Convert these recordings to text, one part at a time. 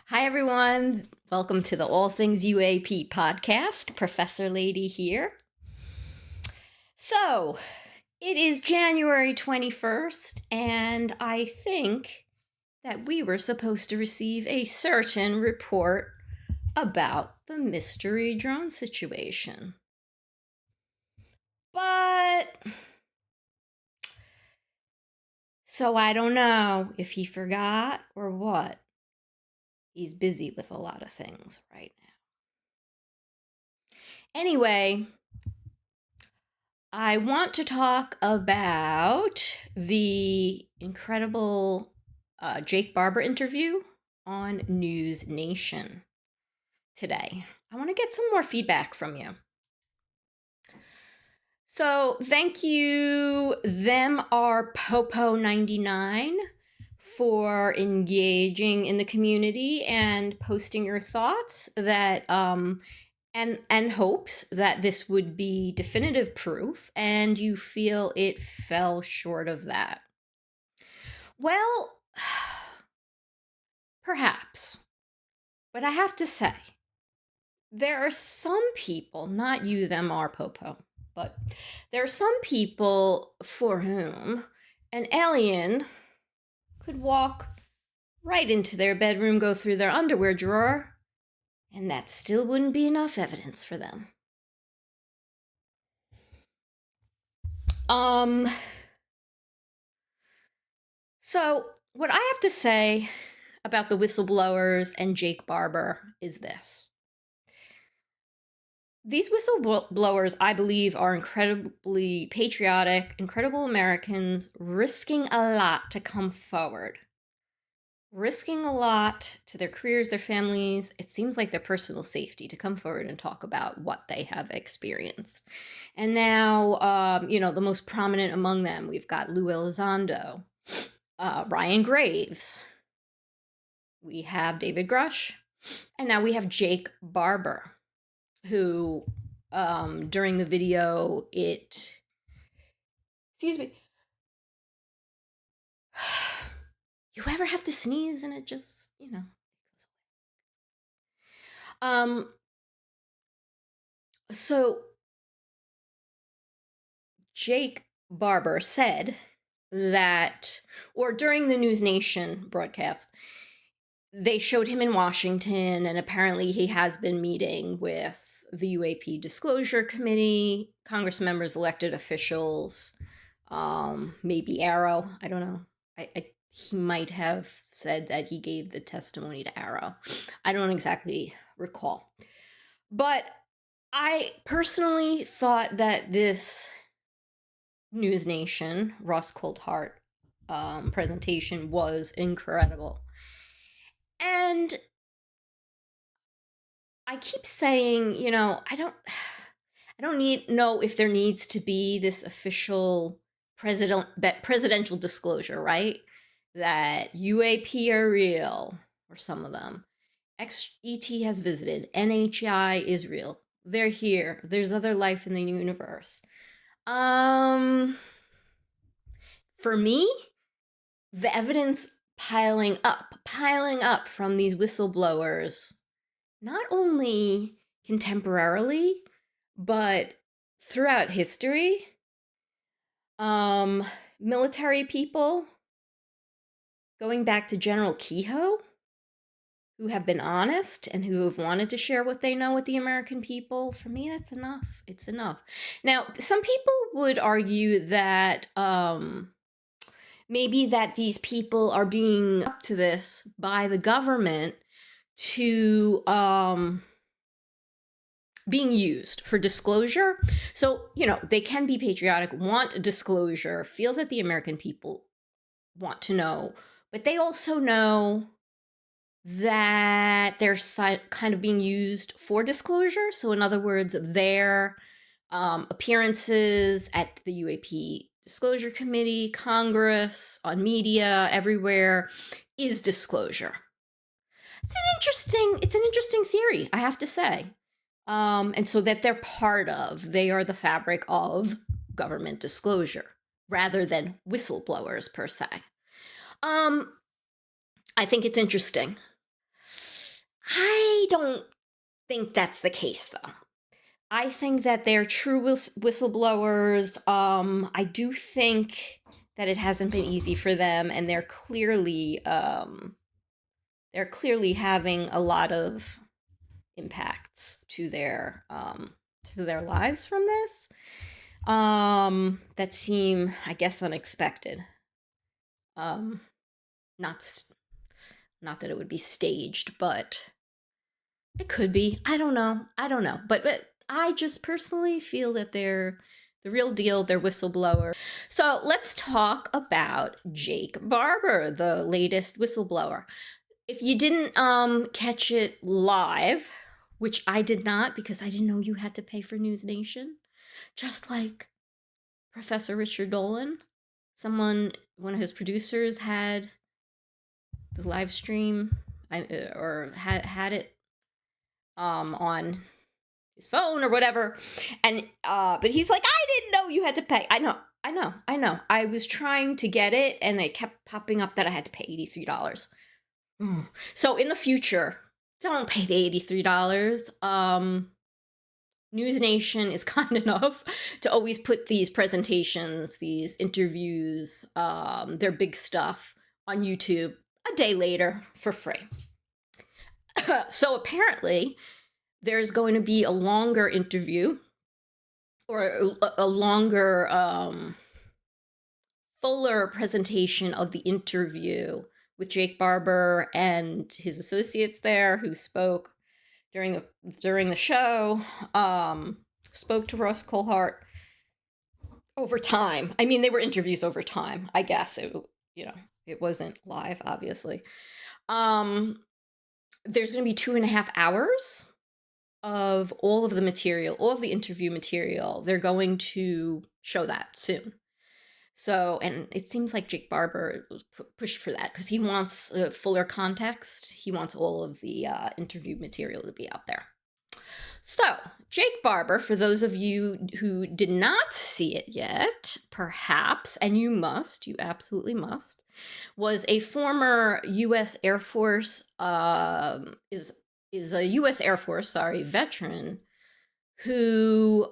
Hi, everyone. Welcome to the All Things UAP podcast. Professor Lady here. So, it is January 21st, and I think that we were supposed to receive a certain report about the mystery drone situation. But, so I don't know if he forgot or what. He's busy with a lot of things right now. Anyway, I want to talk about the incredible Jake Barber interview on NewsNation today. I want to get some more feedback from you. So thank you, them are Popo99, for engaging in the community and posting your thoughts that and hopes that this would be definitive proof, and you feel it fell short of that. Well, perhaps. But I have to say, there are some people, not you, them, are Popo, but there are some people for whom an alien could walk right into their bedroom, go through their underwear drawer, and that still wouldn't be enough evidence for them. So what I have to say about the whistleblowers and Jake Barber is this. These whistleblowers, I believe, are incredibly patriotic, incredible Americans risking a lot to come forward. Risking a lot to their careers, their families, it seems like their personal safety to come forward and talk about what they have experienced. And now, the most prominent among them, we've got Lou Elizondo, Ryan Graves, we have David Grush, and now we have Jake Barber, who, during the video, excuse me, you ever have to sneeze and it just, so Jake Barber said that, or during the NewsNation broadcast, they showed him in Washington, and apparently he has been meeting with the UAP Disclosure Committee, Congress members, elected officials, maybe Arrow. I don't know. He might have said that he gave the testimony to Arrow. I don't exactly recall. But I personally thought that this NewsNation Ross Coulthart presentation was incredible. And I keep saying, I don't know if there needs to be this official presidential disclosure, right? That UAP are real, or some of them. ET has visited. NHI is real. They're here. There's other life in the universe. For me, the evidence piling up from these whistleblowers, not only contemporarily, but throughout history, military people, going back to General Kehoe, who have been honest and who have wanted to share what they know with the American people. For me, that's enough. It's enough. Now, some people would argue that maybe that these people are being up to this by the government to being used for disclosure. So, they can be patriotic, want disclosure, feel that the American people want to know, but they also know that they're kind of being used for disclosure. So in other words, their appearances at the UAP Disclosure Committee, Congress, on media, everywhere, is disclosure. It's an interesting theory, I have to say. And so that they are the fabric of government disclosure rather than whistleblowers per se. I think it's interesting. I don't think that's the case, though. I think that they're true whistleblowers. I do think that it hasn't been easy for them, and they're clearly having a lot of impacts to their lives from this. That seem, I guess, unexpected. Um, not not that it would be staged, but it could be. I don't know. But I just personally feel that they're the real deal. They're whistleblower. So let's talk about Jake Barber, the latest whistleblower. If you didn't catch it live, which I did not because I didn't know you had to pay for NewsNation, just like Professor Richard Dolan, one of his producers had the live stream or had it on his phone or whatever, and but he's like, I didn't know you had to pay. I know. I was trying to get it, and it kept popping up that I had to pay $83. So in the future, don't pay the $83. NewsNation is kind enough to always put these presentations, these interviews, their big stuff on YouTube a day later for free. So apparently, there's going to be a longer interview or a longer, fuller presentation of the interview with Jake Barber and his associates there who spoke during the show, spoke to Ross Coulthart over time. I mean, they were interviews over time. I guess it wasn't live, obviously. There's going to be 2.5 hours of all of the material, all of the interview material. They're going to show that soon. So, and it seems like Jake Barber pushed for that because he wants fuller context. He wants all of the interview material to be out there. So, Jake Barber, for those of you who did not see it yet, perhaps, and you absolutely must, was a former U.S. Air Force, is a U.S. Air Force, veteran who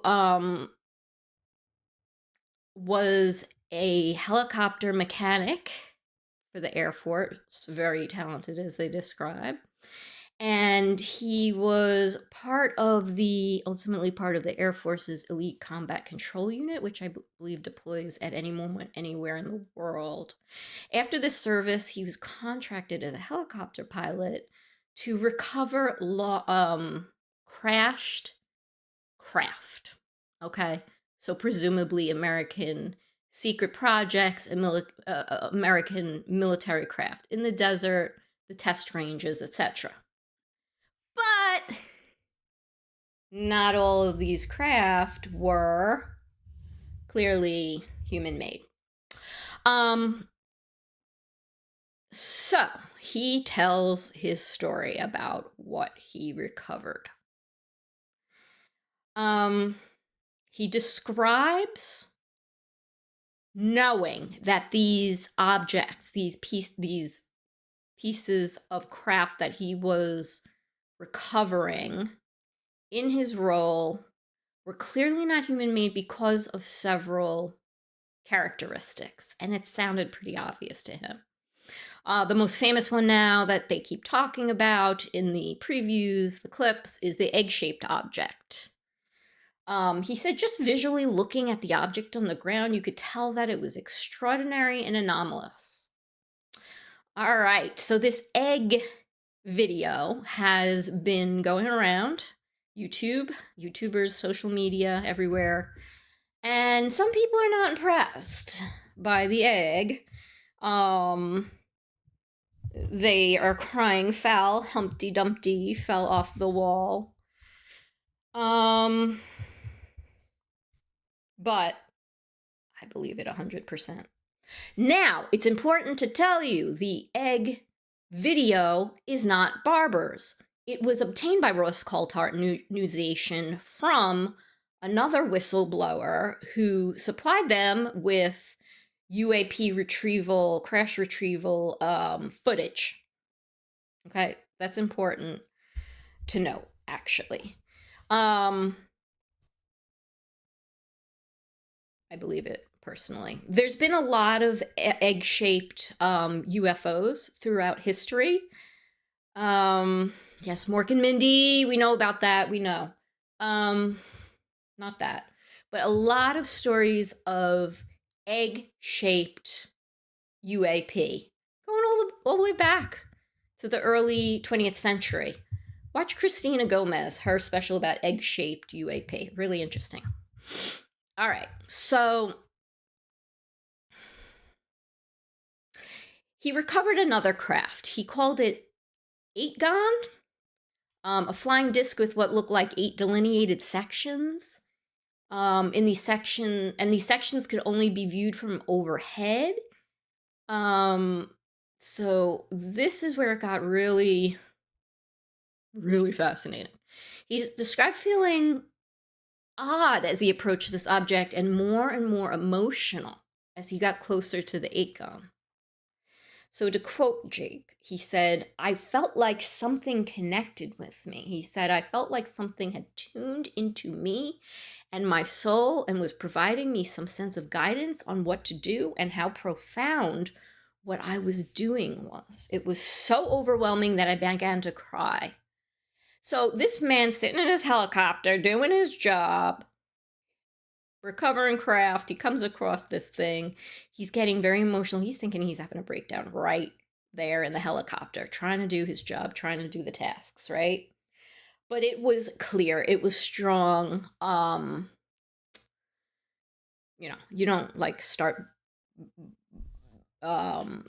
was a helicopter mechanic for the Air Force, very talented as they describe. And he was ultimately part of the Air Force's Elite Combat Control Unit, which I believe deploys at any moment, anywhere in the world. After this service, he was contracted as a helicopter pilot to recover crashed craft. Okay, so presumably American secret projects and American military craft in the desert, the test ranges, etc. But not all of these craft were clearly human-made. So he tells his story about what he recovered. He describes knowing that these objects, these pieces of craft that he was recovering in his role were clearly not human-made because of several characteristics, and it sounded pretty obvious to him. The most famous one now that they keep talking about in the previews, the clips, is the egg-shaped object. He said just visually looking at the object on the ground, you could tell that it was extraordinary and anomalous. All right, so this egg video has been going around YouTubers, social media, everywhere. And some people are not impressed by the egg. They are crying foul. Humpty Dumpty fell off the wall. But I believe it 100%. Now, it's important to tell you the egg video is not Barber's. It was obtained by Ross Coulthart NewsNation from another whistleblower who supplied them with UAP crash retrieval footage. Okay, that's important. to know, actually. I believe it personally. There's been a lot of egg-shaped UFOs throughout history. Yes, Mork and Mindy, we know about that, we know. Not that, but a lot of stories of egg-shaped UAP going all the way back to the early 20th century. Watch Christina Gomez, her special about egg-shaped UAP. Really interesting. All right, so he recovered another craft. He called it 8-gon, a flying disc with what looked like 8 delineated sections. These sections could only be viewed from overhead. So this is where it got really, really fascinating. He described feeling odd as he approached this object and more emotional as he got closer to the 8-gon. So to quote Jake, he said, "I felt like something connected with me." He said, "I felt like something had tuned into me and my soul and was providing me some sense of guidance on what to do and how profound what I was doing was. It was so overwhelming that I began to cry." So this man sitting in his helicopter doing his job, recovering craft, he comes across this thing. He's getting very emotional. He's thinking he's having a breakdown right there in the helicopter, trying to do his job, trying to do the tasks, right? But it was clear, it was strong. You don't like start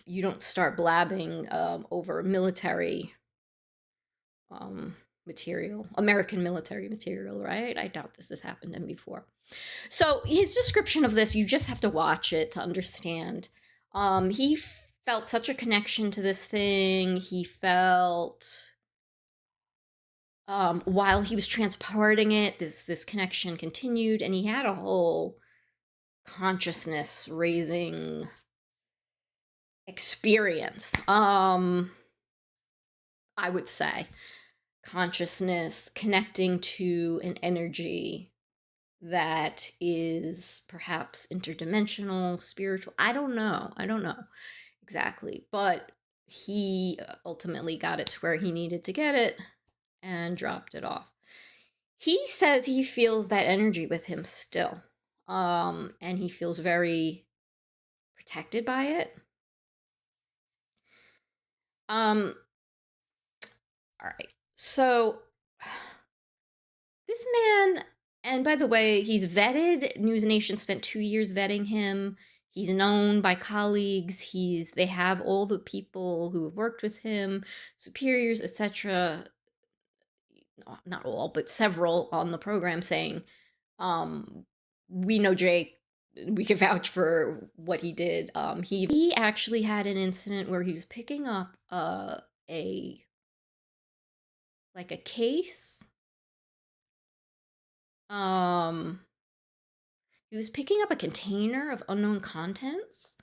you don't start blabbing over military material, American military material, right? I doubt this has happened to him before. So his description of this, you just have to watch it to understand. He felt such a connection to this thing. He felt, while he was transporting it, this connection continued, and he had a whole consciousness raising experience. I would say consciousness connecting to an energy that is perhaps interdimensional, spiritual. I don't know exactly, but he ultimately got it to where he needed to get it and dropped it off. He says he feels that energy with him still, and he feels very protected by it. All right, so this man, and by the way, he's vetted. NewsNation spent 2 years vetting him. He's known by colleagues. They have all the people who have worked with him, superiors, etc. Not all, but several on the program saying, we know Jake. We can vouch for what he did. He actually had an incident where he was picking up a case. He was picking up a container of unknown contents,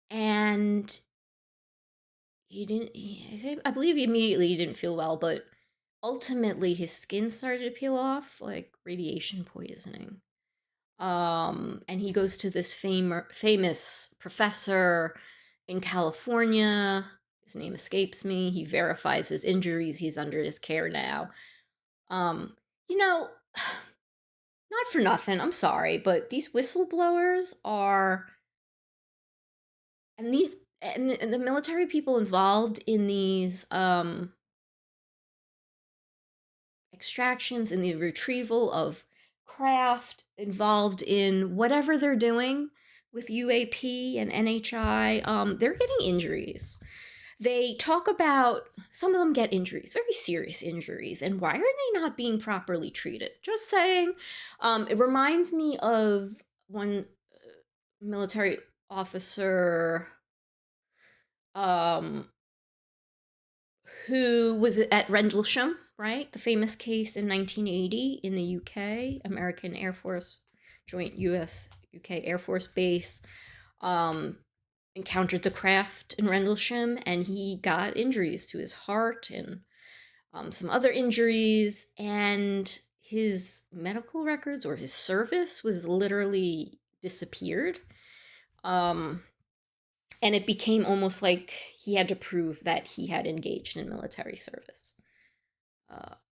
and I believe he immediately didn't feel well, but ultimately his skin started to peel off, like radiation poisoning. And he goes to this famous professor in California. His name escapes me. He verifies his injuries. He's under his care now. You know, not for nothing, I'm sorry, but these whistleblowers are, and the military people involved in these extractions and the retrieval of craft, involved in whatever they're doing with UAP and NHI, they're getting injuries. They talk about, some of them get injuries, very serious injuries, and why are they not being properly treated? Just saying. It reminds me of one military officer who was at Rendlesham, right? The famous case in 1980 in the UK, American Air Force, joint US-UK Air Force base, encountered the craft in Rendlesham, and he got injuries to his heart and some other injuries, and his medical records or his service was literally disappeared. And it became almost like he had to prove that he had engaged in military service.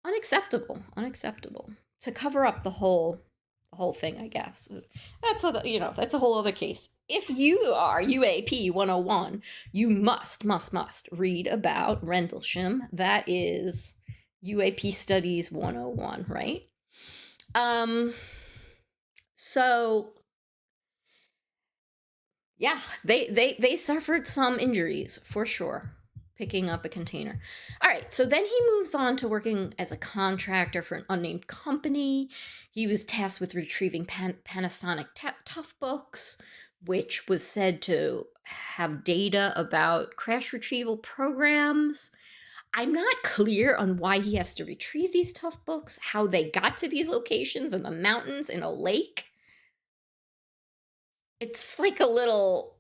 Unacceptable. To cover up the whole thing, I guess. That's a whole other case. If you are UAP 101, you must read about Rendlesham. That is UAP Studies 101, right? So yeah, they suffered some injuries for sure picking up a container. All right, so then he moves on to working as a contractor for an unnamed company. He was tasked with retrieving Panasonic Tough Books, which was said to have data about crash retrieval programs. I'm not clear on why he has to retrieve these Tough Books, how they got to these locations in the mountains in a lake. It's like a little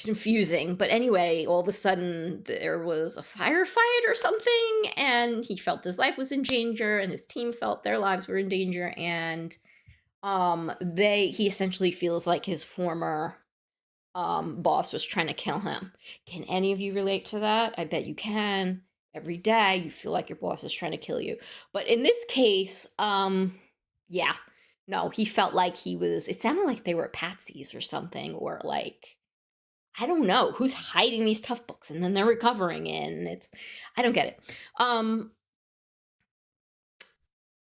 confusing, but anyway, all of a sudden there was a firefight or something, and he felt his life was in danger, and his team felt their lives were in danger, and he essentially feels like his former boss was trying to kill him. Can any of you relate to that? I bet you can. Every day you feel like your boss is trying to kill you. But in this case, yeah, no, he felt like it sounded like they were patsies or something, or like, I don't know who's hiding these Tough Books and then they're recovering it, and I don't get it.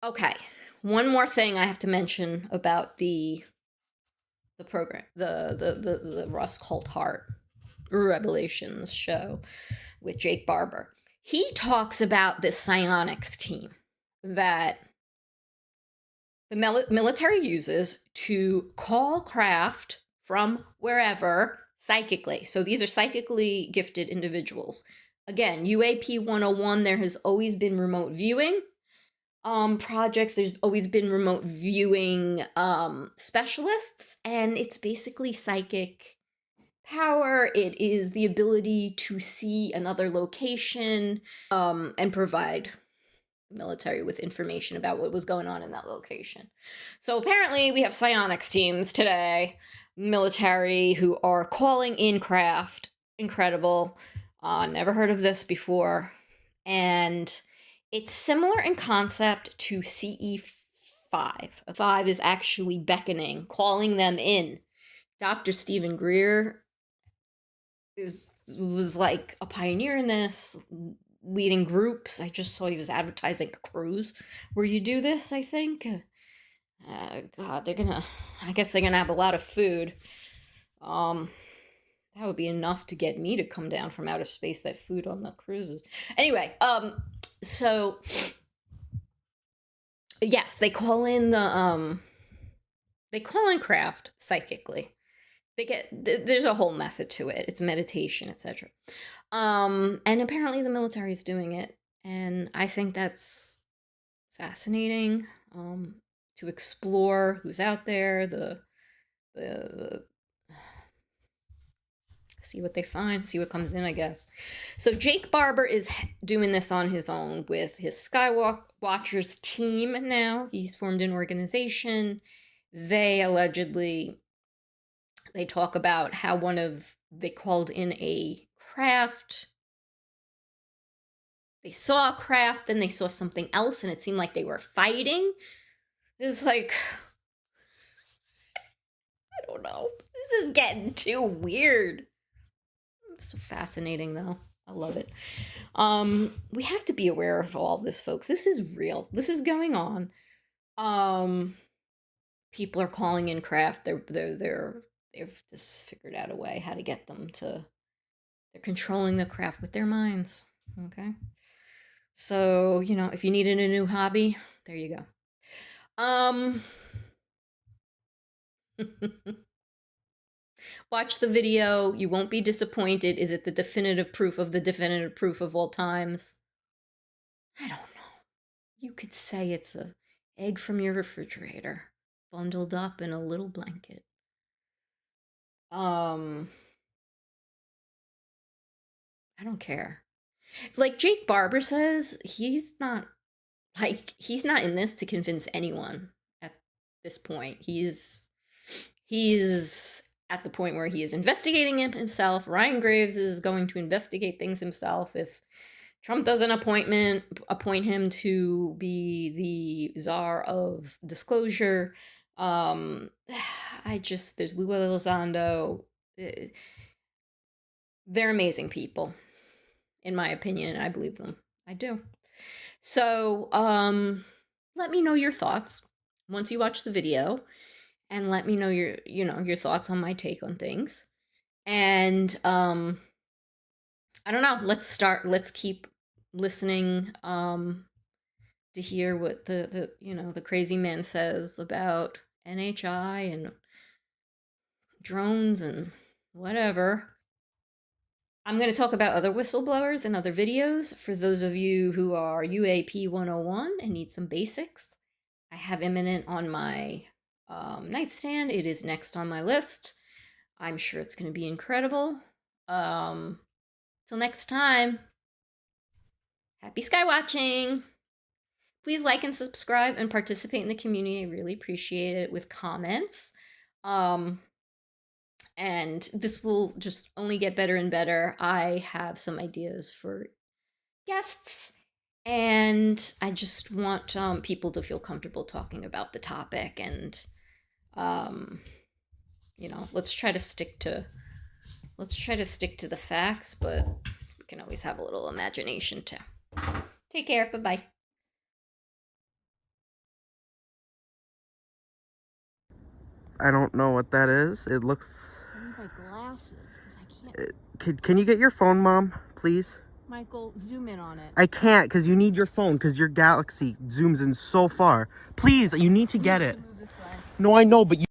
Okay, one more thing I have to mention about the program, the Russ Coulthart Revelations show with Jake Barber. He talks about this psionics team that the military uses to call craft from wherever psychically. So these are psychically gifted individuals. Again, UAP 101, there has always been remote viewing projects. There's always been remote viewing specialists, and it's basically psychic power. It is the ability to see another location and provide military with information about what was going on in that location. So apparently we have psionics teams today, military, who are calling in craft. Incredible. Never heard of this before. And it's similar in concept to CE5. 5 is actually beckoning, calling them in. Dr. Stephen Greer was like a pioneer in this, leading groups. I just saw he was advertising a cruise where you do this, I think. God, I guess they're gonna have a lot of food. That would be enough to get me to come down from outer space, that food on the cruises. Anyway, so yes, they call in craft psychically. There's a whole method to it. It's meditation, etc. And apparently the military is doing it, and I think that's fascinating. To explore who's out there, the see what they find, see what comes in, I guess. So Jake Barber is doing this on his own with his Skywatchers team now. He's formed an organization. They talk about how they called in a craft. They saw a craft, then they saw something else, and it seemed like they were fighting. It was like, I don't know. This is getting too weird. It's so fascinating, though. I love it. We have to be aware of all this, folks. This is real. This is going on. People are calling in craft. They've just figured out a way how to get them to. They're controlling the craft with their minds. Okay. So, if you needed a new hobby, there you go. Watch the video. You won't be disappointed. Is it the definitive proof of the definitive proof of all times? I don't know. You could say it's an egg from your refrigerator, bundled up in a little blanket. I don't care. Like Jake Barber says, he's not in this to convince anyone at this point. He's at the point where he is investigating it himself. Ryan Graves is going to investigate things himself. If Trump doesn't appoint him to be the czar of disclosure, there's Lou Elizondo. They're amazing people, in my opinion, and I believe them. I do. So, let me know your thoughts once you watch the video, and let me know your thoughts on my take on things. And I don't know. Let's keep listening to hear what the crazy man says about NHI and drones and whatever. I'm going to talk about other whistleblowers in other videos. For those of you who are UAP 101 and need some basics, I have Imminent on my nightstand. It is next on my list. I'm sure it's going to be incredible. Till next time, happy sky watching. Please like and subscribe and participate in the community. I really appreciate it with comments. And this will just only get better and better. I have some ideas for guests, and I just want people to feel comfortable talking about the topic. And let's try to stick to the facts, but we can always have a little imagination too. Take care. Bye-bye. I don't know what that is. It looks... I need my glasses because I can't... Can you get your phone, Mom, please? Michael, zoom in on it. I can't, because you need your phone, because your Galaxy zooms in so far. Please, you need to get it. No, I know, but you...